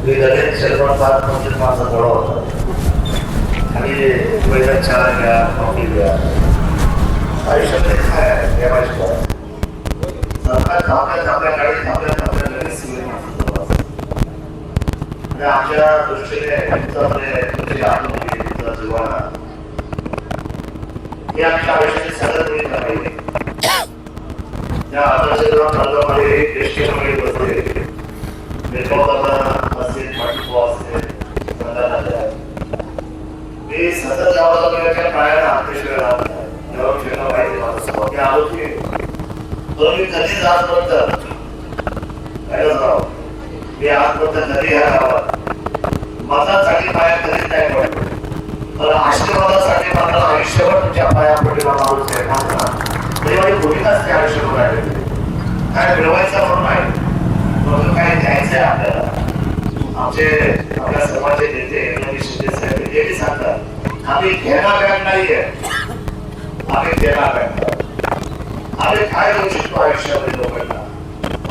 मी लगेच शर्मा पाच म्हणजे माझा गोळा होता आणि पहिला चहा घ्या कॉफी घ्या आयुष्यामध्ये काय देवाची आपल्या गाडीत आपल्या लगेच आणि आमच्या दृष्टीने तुमची आत्महत्या तुमचा जीवाना हे आमच्या आयुष्याची सगळ्यात मोठी कमाई या आदर्शला मार्गामध्ये दृष्टीमध्ये बसले निर्भवता असेल पाठिंबा असेल मी सतत गावाला गेल्याच्या पायाला हातेशिवाय राहत नाही जेव्हा फिरणं पाहिजे माझं मी आलो की तो मी कधीच आजपर्यंत काय राव मी आजपर्यंत कधी ह्या गावात मतासाठी पाया कधीच नाही पडलो मला आशीर्वादासाठी मात्र आयुष्यभर तुमच्या पाया पडलेला माणूस आहे माझी भूमिकाच त्या आयुष्यभर राहिलेली काय मिळवायचं म्हणून नाही म्हणून काय द्यायचंय आपल्याला आपल्या समाजाचे नेते शिंदे साहेब हे सांगतात आम्ही घेणार बँक नाहीये आम्ही देणार बँक आम्ही काय करू शकतो आयुष्यामध्ये लोकांना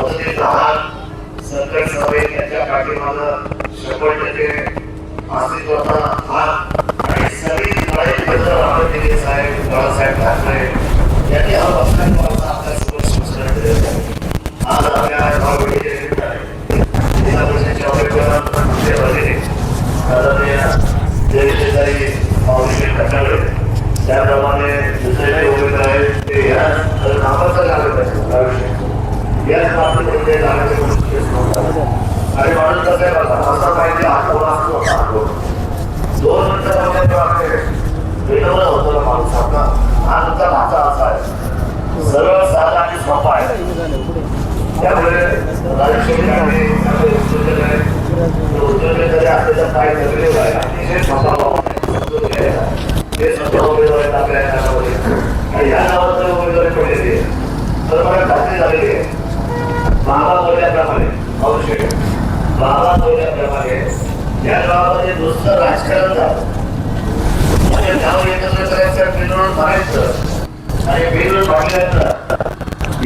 मदतीत लहान संकट सभे यांच्या पाठीमागं 100% अस्तित्वाचा हात आणि सगळी लढाई साहेब बाळासाहेब ठाकरे यांनी हा पक्षाचा आपल्या समोर संस्कार दिलेला आहे आज आपल्या भावबीजेचे जिल्हा परिषदेच्या उमेदवारांचे आदरणीय जयशेजारी मावशी खटाळे त्याप्रमाणे दुसरे उमेदवार आहेत ते या नावाचा लागत आहे याच बाबतीमध्ये लागण्याचे आणि माणूस कसं आहे बघा असा पाहिजे आठवडा असतो 2 मिनिटांमध्ये विनोद होतो ना माणूस आपला हा तुमचा भाषा असा आहे सरळ साधा आणि सोपा आहे त्यामुळे असलेला पाय जगलेला आहे अतिशय सोपा ते स्वतः उमेदवार आहेत आपल्या आणि या नावाचं उमेदवारी पडलेली आहे तर मला खात्री झालेली आहे बाबा बोलल्याप्रमाणे आवश्यक बाबा बोलल्याप्रमाणे या गावामध्ये नुसतं राजकारण झालं म्हणजे गाव एकत्र करायचं बिनवून मारायचं आणि बिनवून मारल्यानंतर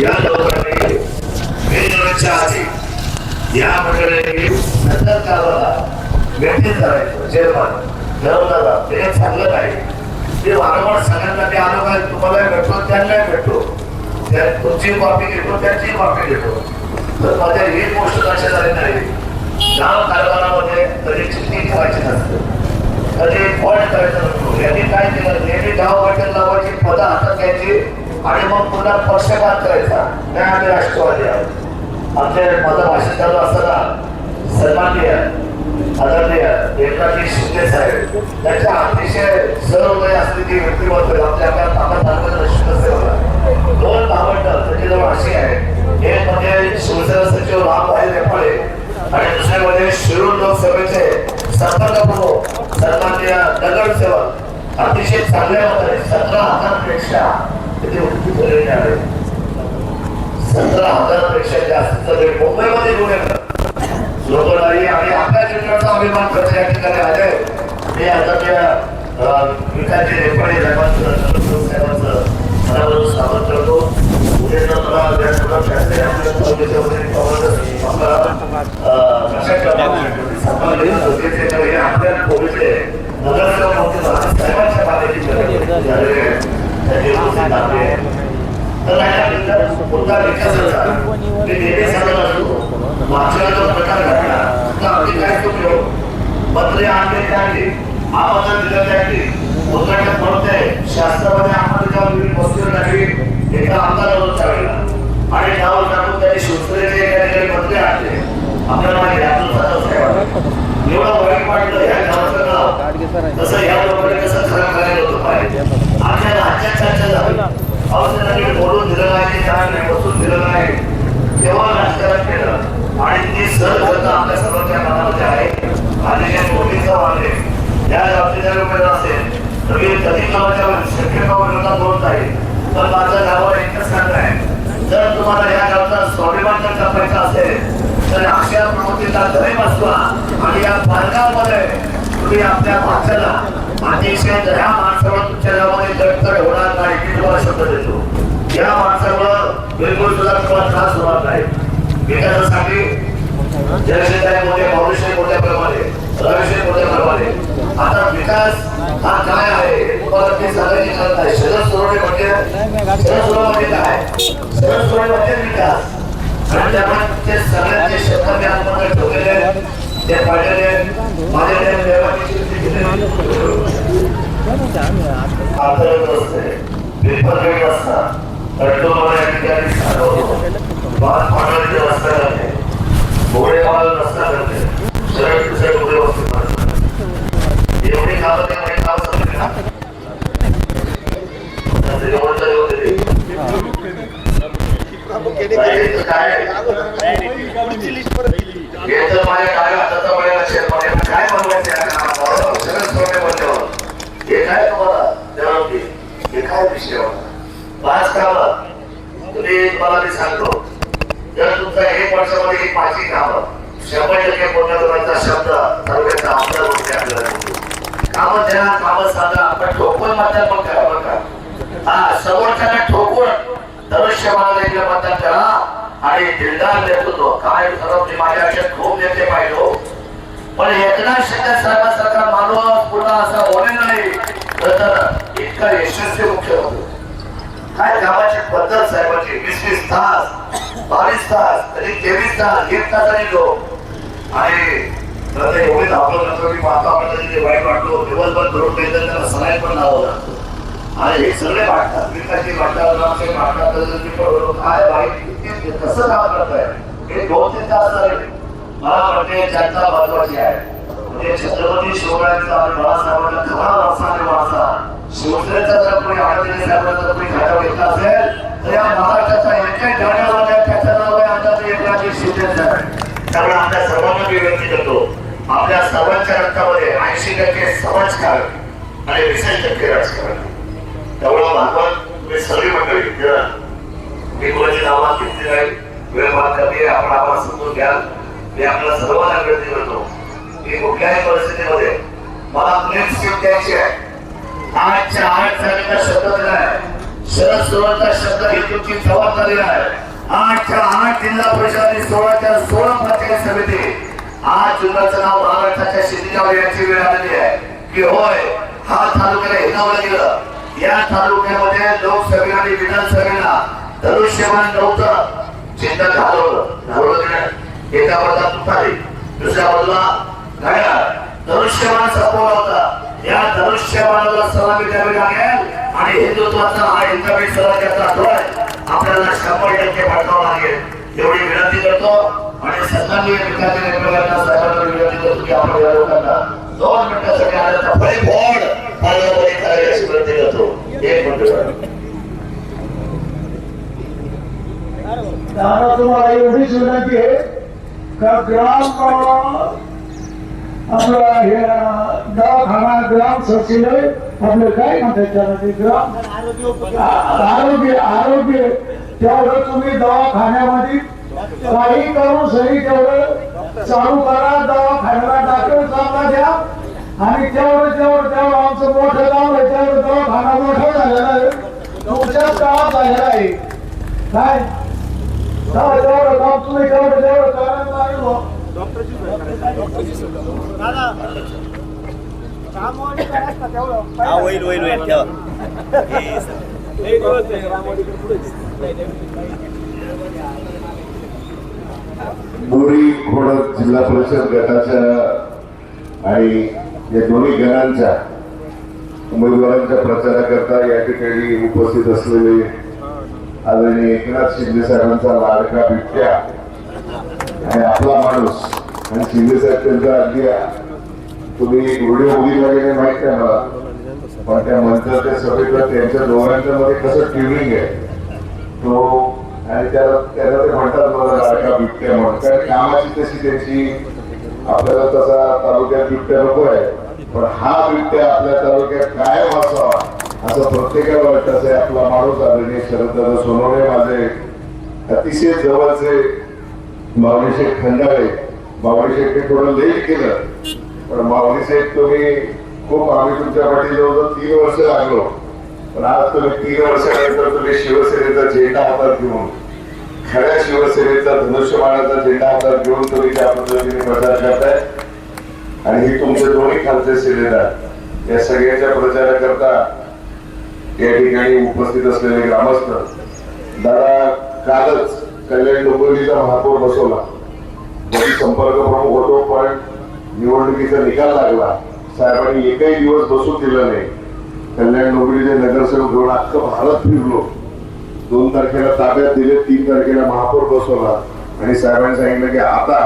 या लोकांनी बिनवूनच्या आधी या मंडळांनी नंतर कालाला व्यक्तीत करायचं चेअरमन ठरवला ते चांगलं नाही ते वारंवार सगळ्यांना ते आलो काय तुम्हाला भेटतो त्यांना भेटतो तुमची कॉपी घेतो त्यांची कॉपी घेतो तर माझ्या ही गोष्ट लक्षात झाली नाही गाव कारभारामध्ये कधी चिठ्ठी ठेवायची नसते कधी फॉल्ट करायचं नसतो यांनी काय केलं नेहमी गाव वाटेल लावायची पदं हातात घ्यायची आणि मग पुन्हा पक्षपात करायचा नाही आम्ही राष्ट्रवादी आहोत आमचे माझं भाषण चालू असताना सन्माननीय आदरणीय एकनाथ शिंदे साहेब त्यांच्या अतिशय सर्वोदय असलेली व्यक्तिमत्व आपल्या दोन भावंड त्याच्याजवळ अशी आहे एक म्हणजे शिवसेना सचिव रामभाई रेपाळे आणि दुसरे म्हणजे शिरूर लोकसभेचे संपर्क प्रमुख सन्माननीय नगरसेवक अतिशय चांगल्या मताने 17,000 पेक्षा तिथे उत्तर आले 17,000 पेक्षा जास्त मुंबईमध्ये गुन्हे लोकलारी आणि आपल्या जिल्ह्याचा अभिमान करता या ठिकाणी आले हे आता विकासजी रेपाळे साहेबांचं मनापासून स्वागत करतो आपल्या कोविडचे नगरसेवक साहेबांच्या मुद्दा विकासाचा मी नेहमी सांगत असतो मागच्या जो प्रकार घडला आपली काय चुकलो मंत्री आणले त्यावेळी आवाज दिलं त्यावेळी उद्घाटन म्हणून ते शास्त्रामध्ये आम्हाला विविध वस्तू टाकली एका आमदारावर चालला आणि त्यावर टाकून त्यांनी शिवसेनेचे एका ठिकाणी मंत्री आणले आपल्याला माहिती एवढं वाईट वाटलं ह्या गावाचं नाव तसं या लोकांनी कसं खरं करायला होतं पाहिजे आपल्या राज्यात चर्चा झाली त्यांनी बोलून दिलं नाही त्याने बसून दिलं नाही तेव्हा राजकारण केलं आणि ती सर करता आपल्या सर्वांच्या मनामध्ये आहे आणि या मोदीचा वाले या जबाबदारी उमेदवार असेल तर मी कधी गावाच्या शक्यता बोलत आहे पण माझ्या गावाला एकच सांगणं आहे जर तुम्हाला या गावचा स्वाभिमान जर जपायचा असेल तर अशा प्रवृत्तीचा घरी बसवा आणि या मार्गामध्ये तुम्ही आपल्या भाषेला अतिशय या माणसावर तुमच्या गावामध्ये जगतर होणार नाही मी तुम्हाला शब्द देतो या माणसावर बिलकुल सुद्धा तुम्हाला त्रास होणार नाही विकासासाठी जयशेजारी मोठे भविष्य मोठ्या विकास हा काय आहे तुम्हाला ते सांगायची गरज नाही. शरद सोनवणे म्हणजे काय? शरद सोनवणे म्हणजे विकास. आणि त्यामुळे ते सगळ्यांचे शब्द मी आतमध्ये ठेवलेले ते पाहिलेले माझ्या देवाची पेपर असतात तडजोड या ठिकाणी बात पाडण्याची व्यवस्था करते घोडेवाल रस्ता करते सरळ दुसऱ्या डोळे वस्तू एवढी कामं ते काही काम समजले ना माझ्या काय हाताचा माझ्या लक्षात काय बनवायचं हे काय तुम्हाला देवाची हे काय विषय होता 5 कामं तुम्हाला मी सांगतो जर तुमचा 1 वर्षामध्ये 5 कामं 100% पूर्ण करायचा शब्द तालुक्याचा आमदार म्हणून आपल्याला कामं द्या कामं सांगा आपण ठोकून मतदान पण करा बघा हा समोरच्याला ठोकून धनुष्यबाणाला एकला मतदान करा आणि दिलदार नेतृत्व काय खरं मी माझ्या आयुष्यात खूप नेते पाहिलो पण एकनाथ शिंदे साहेबांसारखा माणूस पुन्हा असा होणे नाही तर इतका यशस्वी मुख्यमंत्री काय कामाची पद्धत साहेबांची 20 तास 22 तास कधी 23 तास 1 तासाने लोक आणि एवढे धावलं नंतर मी पाहतो आपल्याला वाईट वाटलो दिवसभर धरून द्यायचं त्यांना सलाईन पण लावावं लागतं आणि हे सगळे वाटतात विकासची वाटतात रामचे वाटतात काय वाईट कसं काम करताय हे 2-3 तास मला वाटते जनता महत्वाची आहे म्हणजे छत्रपती शिवरायांचा आणि बाळासाहेबांचा खरा वारसा आणि वारसा शिवसेनेचा जर कोणी आडतीने साहेबांचा जर कोणी घाटा घेतला असेल तर या महाराष्ट्राचा एकही ठाण्यावर त्याचं नाव आहे अंदाजे एकनाथ शिंदेचं आहे. त्यामुळे आपल्या सर्वांना मी विनंती करतो आपल्या सर्वांच्या रक्तामध्ये 80% समाजकारण आणि 20% राजकारण त्यामुळे भागवत तुम्ही सगळी मंडळी मी कोणाची नावात घेतली नाही वेळ मात कमी आहे आपण आम्हाला समजून घ्या मी आपल्याला सर्वांना विनंती करतो की कुठल्याही परिस्थितीमध्ये मला क्लीन स्वीप द्यायची आहे 8च्या 8 झालेला शब्द दिला आहे शरद सोनवणेचा शब्द ही तुमची जबाबदारी आहे 8च्या 8 जिल्हा परिषद आणि 16च्या 16 पंचायत समिती आज जिल्ह्याचं नाव महाराष्ट्राच्या शिंदेवर याची वेळ आलेली आहे की होय हा तालुक्याला हिरावलं गेलं या तालुक्यामध्ये लोकसभेला आणि विधानसभेला धनुष्यबाण नव्हतं चिंता घालवलं एका बाजूला तुतारी दुसऱ्या बाजूला घड्याळ धनुष्यबाण संपवला होता या धनुष्यबाणाला सलामी द्यावी लागेल आणि हिंदुत्वाचा हा इंटरव्ह्यू स्वराज्याचा ध्वज आपल्याला 100% पाठवावा लागेल एवढी विनंती करतो आणि सन्माननीय विकास नेतृत्वाला साहेबांना विनंती करतो की आपण या लोकांना 2 मिनिटांसाठी आल्याचा फळे बोर्ड पालनामध्ये करायची विनंती करतो 1 मिनिट दादा तुम्हाला एवढीच विनंती आहे का ग्राम आपला हे दवाखाना ग्राम सचिव आपलं काय म्हणतात त्याला ते ग्राम आरोग्य तेवढं तुम्ही दवाखान्यामध्ये काही करून सही तेवढं चालू करा दवाखान्याला डॉक्टर चांगला द्या आणि तेवढं आमचं मोठं गाव आहे तेवढं दवाखाना मोठा झालेला आहे तुमच्याच गावात झालेला आहे काय तेवढं काम तुम्ही तेवढं करायला लागेल बोरी खोडद जिल्हा परिषद गटाच्या आणि या दोन्ही गणांच्या उमेदवारांच्या प्रचाराकरता या ठिकाणी उपस्थित असलेले आदरणीय एकनाथ शिंदे साहेबांचा लाडका बिट्ट्या आणि आपला माणूस आणि शिंदे साहेब त्यांचा अगदी तुम्ही व्हिडिओ बघितला की माहित नाही मला पण त्या मंचाच्या सभेला त्यांच्या दोघांच्या मध्ये कसं ट्युनिंग आहे तो आणि त्याला ते म्हणतात मला लाडका बिबट्या म्हणून कारण कामाची तशी त्यांची आपल्याला तसा तालुक्यात बिबट्या नको आहे पण हा बिबट्या आपल्या तालुक्यात कायम असावा असं प्रत्येकाला वाटतं असे आपला माणूस आदरणीय शरददादा सोनवणे माझे अतिशय जवळचे माऊली शेठ खंडाळे माऊली शेठने थोडं लेट केलं पण माऊली शेठ तुम्ही खूप आम्ही तुमच्या पाठी जवळजवळ 3 वर्ष लागलो पण आज तुम्ही 3 वर्षानंतर तुम्ही शिवसेनेचा झेंडा हातात घेऊन खऱ्या शिवसेनेचा धनुष्यबाणाचा झेंडा हातात घेऊन तुम्ही त्या पद्धतीने प्रचार करताय आणि हे तुमचे दोन्ही खालचे शिलेदार या सगळ्याच्या प्रचाराकरता या ठिकाणी उपस्थित असलेले ग्रामस्थ, दादा कालच कल्याण डोंबिवलीचा महापौर बसवला, त्याची संपर्क प्रमुख होतो, पण निवडणुकीचा निकाल लागला, साहेबांनी एकही दिवस बसू दिला नाही. कल्याण डोंबिवलीचे नगरसेवक घेऊन अख्खं भारत फिरलो, 2 तारखेला ताब्यात दिले, 3 तारखेला महापौर बसवला आणि साहेबांनी सांगितलं की आता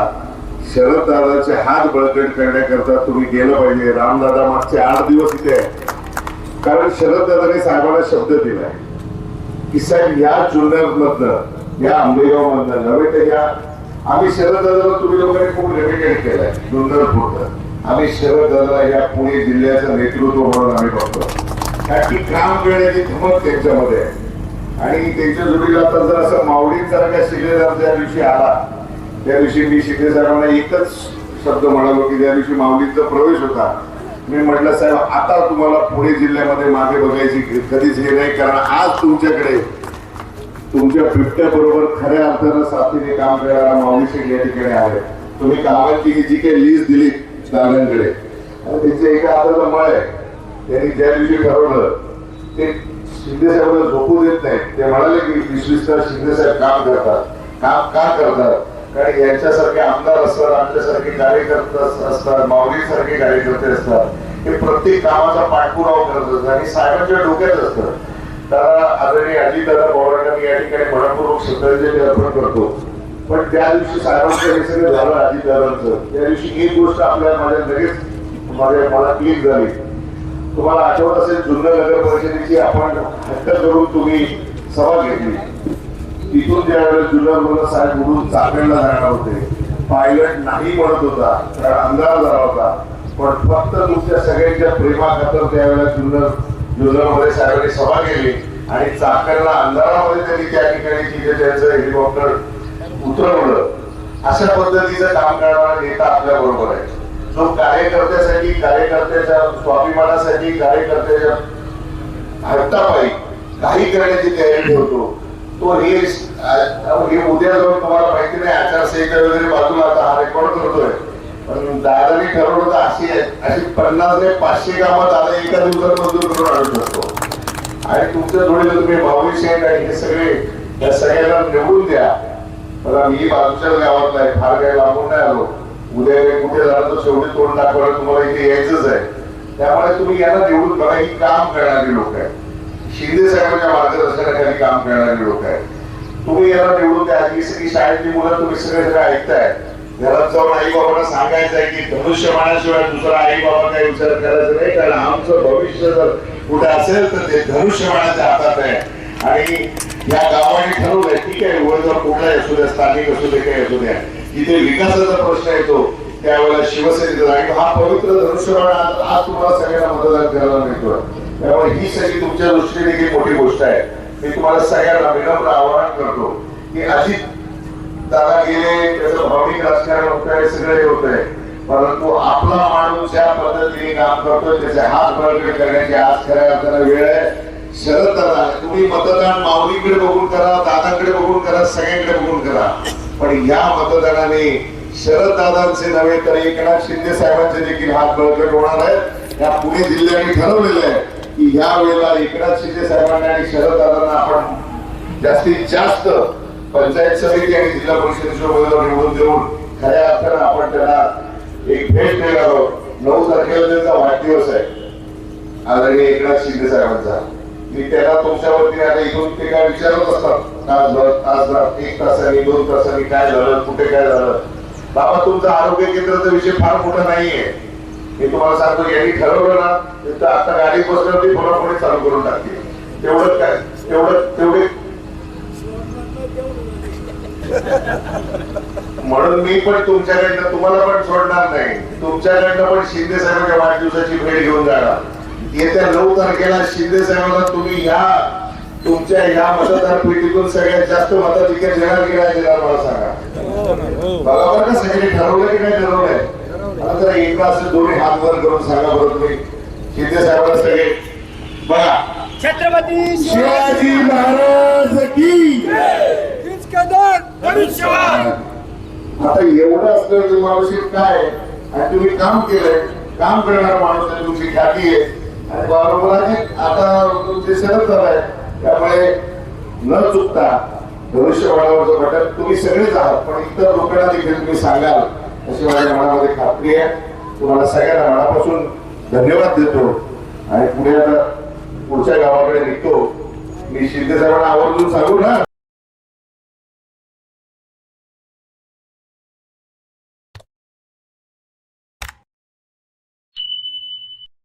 शरद दादाचे हात बळकट करण्याकरता तुम्ही गेलं पाहिजे. रामदादा मागचे 8 दिवस इथे आहे, कारण शरद दादाने साहेबांना शब्द दिलाय की साहेब या जुन्नर मधनं, या आंबेगाव मधनं नव्हे तर या आम्ही शरद दादाला तुम्ही लोकांनी खूप रेडिकेट केलाय जुन्नर पुरतं. आम्ही शरद दादाला या पुणे जिल्ह्याचं नेतृत्व म्हणून आम्ही बघतो, कारण की काम करण्याची धमक त्यांच्यामध्ये आहे. आणि त्यांच्या जोडीला आता जर असं मावळींसारखा शिलेदार ज्या दिवशी आला, त्या दिवशी मी शिंदे साहेबांना एकच शब्द म्हणालो की ज्या दिवशी माऊलींचा प्रवेश होता, मी म्हटलं साहेब आता तुम्हाला पुणे जिल्ह्यामध्ये मागे बघायची कधीच हे नाही, कारण आज तुमच्याकडे तुमच्या बिबट्या बरोबर खऱ्या अर्थानं साथीने काम करणारा माऊली शेख या ठिकाणी आहे. तुम्ही कामांची ही जी काही लिस्ट दिली दादांकडे, आणि त्यांच्या एका हाताला मळ आहे, त्यांनी ज्या दिवशी ठरवलं ते शिंदे साहेबांना झोपू देत नाही. ते म्हणाले की 20-20 तास शिंदे साहेब काम करतात. काम का करतात? कारण यांच्यासारखे आमदार असतात, आमच्यासारखे कार्यकर्ते असतात, माऊलीसारखे कार्यकर्ते असतात, हे प्रत्येक कामाचा पाठपुरावा करत असतात आणि साहेबांच्या डोक्यात असतं. तर आदरणीय अजितदादा पवारांना मी या ठिकाणी मनपूर्वक श्रद्धांजली अर्पण करतो. पण त्या दिवशी साहेबांचं हे सगळं झालं अजितदादांचं, त्या दिवशी एक गोष्ट आपल्याला लगेच मला क्लिक झाली. तुम्हाला आठवत असेल जुन्नर नगर परिषदेची आपण हट्ट करून तुम्ही सभा घेतली. तिथून ज्या वेळेस जुन्नर मधून साहेब उडून चाकणला जाणार होते, पायलट नाही म्हणत होता कारण अंधार झाला होता, पण फक्त तुमच्या सगळ्यांच्या प्रेमाखातर त्यावेळेला जुन्नरमध्ये साहेबांनी सभा केली आणि चाकणला अंधारामध्ये त्यांनी त्या ठिकाणी तिथे त्यांचं हेलिकॉप्टर उतरवलं. अशा पद्धतीचं काम करणारा नेता आपल्या बरोबर आहे, जो कार्यकर्त्यासाठी, कार्यकर्त्याच्या स्वाभिमानासाठी, कार्यकर्त्याच्या हट्टापायी काही करण्याची तयारी ठेवतो. तो हे उद्या जाऊन तुम्हाला माहिती नाही आचारसंहिता वगैरे बाजूला, आता हा रेकॉर्ड करतोय, पण दादानी ठरवलं तर अशी 50 ते 500 कामात दादा एका दिवसात मंजूर करून आणू शकतो. आणि तुमच्या जोडीला तुम्ही भाऊली शेख आणि हे सगळे या सगळ्यांना निवडून द्या. मला मी बाजूच्या गावातला आहे, फार काही लांबून नाही आलो. उद्या कुठे झालं तर शेवटी तोंड दाखवायला तुम्हाला इथे यायचंच आहे. त्यामुळे तुम्ही यांना निवडून बघा, ही काम करणारी लोक आहेत, शिंदे साहेबांच्या मार्गदर्शनाखाली काम करणारी लोक आहेत. तुम्ही याला निवडून द्या. ही सगळी शाळेतली मुलं तुम्ही सगळे ऐकताय, घरात जाऊन आई बाबांना सांगायचं आहे की धनुष्यबाणाशिवाय दुसरा आई बाबा काही विचार करायचा नाही, कारण आमचं भविष्य जर कुठे असेल तर ते धनुष्यबाणाच्या हातात आहे. आणि या गावाने ठरवलंय, ठीक आहे वळजर कुठलाही असू द्या, स्थानिक असू दे, काही असू द्या, जिथे विकासाचा प्रश्न येतो त्यावेळेला शिवसेनेचा, आणि हा पवित्र धनुष्यबाण आज तुम्हाला सगळ्यांना मतदान करायला मिळतोय. त्यामुळे ही सगळी तुमच्या दृष्टीने देखील मोठी गोष्ट आहे. मी तुम्हाला सगळ्यांना विनम्र आवाहन करतो की अजित दादा गेले, त्याचं भावनिक राजकारण होत आहे, सगळे होत आहे, परंतु आपला माणूस ज्या पद्धतीने काम करतोय त्याचे हात बळकट करण्याची आज खऱ्या अर्थानं वेळ आहे. शरद दादा, तुम्ही मतदान माऊलीकडे बघून करा, दादाकडे बघून करा, सगळ्यांकडे बघून करा, पण या मतदानाने शरद दादांचे नव्हे तर एकनाथ शिंदे साहेबांचे देखील हात बळकट होणार आहेत. या पुणे जिल्ह्याने ठरवलेलं आहे की या वेळेला एकनाथ शिंदे साहेबांना आणि शरद दादांना आपण जास्तीत जास्त पंचायत समिती आणि जिल्हा परिषदेच्या उमेदवार निवडून देऊन खऱ्या अर्थानं आपण त्यांना एक भेट देणार आहोत. 9 तारखेला त्यांचा वाढदिवस आहे आदरणीय एकनाथ शिंदे साहेबांचा. मी त्याला तुमच्या वतीने आता इथून ते काय विचारत असतात, तासभर 1 तासांनी 2 तासांनी काय झालं, कुठे काय झालं. बाबा तुमचं आरोग्य केंद्राचा विषय फार मोठा नाहीये, मी तुम्हाला सांगतो. यांनी ठरवलं ना तर आता गाडी बसल्यावर ती पुढे चालू करून टाकते. तेवढं काय तेवढे म्हणून मी पण तुमच्याकडनं तुम्हाला पण सोडणार नाही, तुमच्याकडनं पण शिंदे साहेबांच्या वाढदिवसाची भेट घेऊन जाणार. येत्या 9 तारखेला शिंदे साहेबांना तुम्ही तुमच्या ह्या मतदार पेटीतून सगळ्यात जास्त मताधिकार देणार की नाही देणार मला सांगा. बरोबर का? सगळे ठरवलं की नाही ठरवलंय? आता एकदा असं दोन्ही हात वर करून सांगा बरं तुम्ही शिंदे साहेबांना सगळे बघा. छत्रपती शिवाजी महाराज की धनुष्यबाण. आता एवढं असलं मावशी काय आणि तुम्ही काम केलंय, काम करणारा माणूस आहे, तुमची ख्याती आहे आणि बाबाजी आता तुमचे सतत आहे. त्यामुळे न चुकता धनुष्यबाणावरचं बटन तुम्ही सगळेच आहात, पण इतर लोकांना देखील तुम्ही सांगाल अशी माझ्या मनामध्ये खात्री आहे. तुम्हाला सगळ्यांना मनापासून धन्यवाद देतो आणि पुढे आता पुढच्या गावाकडे निघतो. मी शिंदे साहेबांना आवर्जून सांगू ना,